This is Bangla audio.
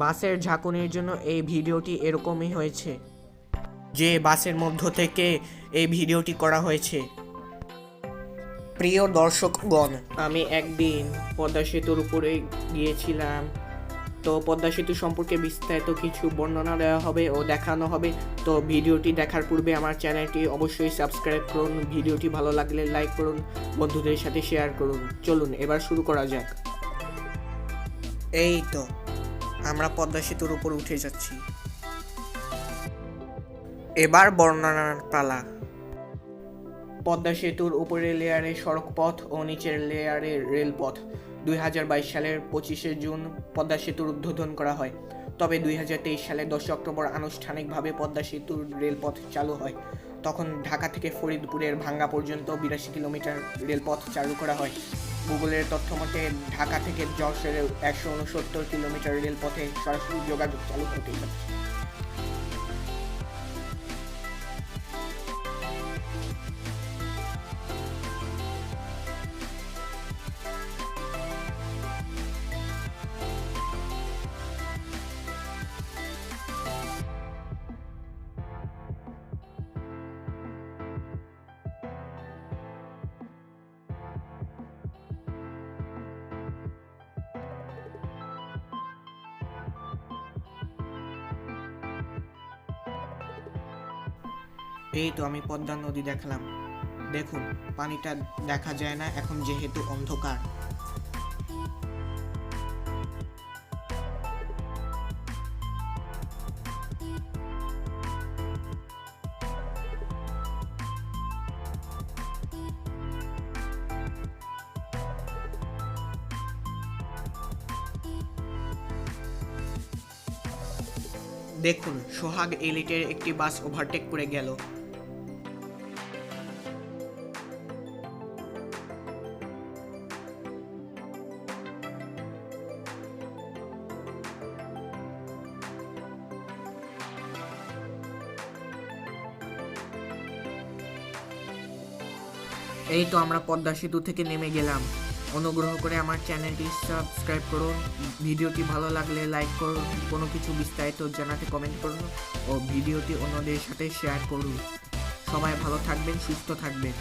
বাসের ঝাঁকুনির জন্য এই ভিডিওটি এরকমই হয়েছে, যে বাসের মধ্য থেকে এই ভিডিওটি করা হয়েছে। প্রিয় দর্শকগণ, আমি একদিন পদ্মা সেতুর উপরে গিয়েছিলাম। তো পদ্মা সেতু সম্পর্কে বিস্তারিত কিছু বর্ণনা দেওয়া হবে ও দেখানো হবে। তো ভিডিওটি দেখার পূর্বে আমার চ্যানেলটি অবশ্যই সাবস্ক্রাইব করুন, ভিডিওটি ভালো লাগলে লাইক করুন, বন্ধুদের সাথে শেয়ার করুন। চলুন এবার শুরু করা যাক। এই তো আমরা পদ্মা সেতুর উপর উঠে যাচ্ছি। এবার বর্ণনার পালা। পদ্মা সেতুর উপরের লেয়ারে সড়ক পথ ও নিচের লেয়ারে রেলপথ। 2022 সালের 25শে জুন পদ্মা সেতুর উদ্বোধন করা হয়। তবে 2023 সালের 10 অক্টোবর আনুষ্ঠানিকভাবে পদ্মা সেতুর রেলপথ চালু হয়। তখন ঢাকা থেকে ফরিদপুরের ভাঙ্গা পর্যন্ত 82 কিলোমিটার রেলপথ চালু করা হয়। গুগলের তথ্য মতে ঢাকা থেকে যশোরের 169 কিলোমিটার রেলপথে সরাসরি যোগাযোগ চালু হতে যাচ্ছে। এই তো আমি পদ্মা নদী দেখলাম। দেখুন, পানিটা দেখা যায় না এখন যেহেতু অন্ধকার। দেখুন, সোহাগ এলিটের একটি বাস ওভারটেক করে গেল। এই তো আমরা পদ্মা সেতু থেকে নেমে গেলাম। অনুগ্রহ করে আমার চ্যানেলটি সাবস্ক্রাইব করুন, ভিডিওটি ভালো লাগলে লাইক করুন, কোনো কিছু বিস্তারিত জানাতে কমেন্ট করুন ও ভিডিওটি অন্যদের সাথে শেয়ার করুন। সবাই ভালো থাকবেন, সুস্থ থাকবেন।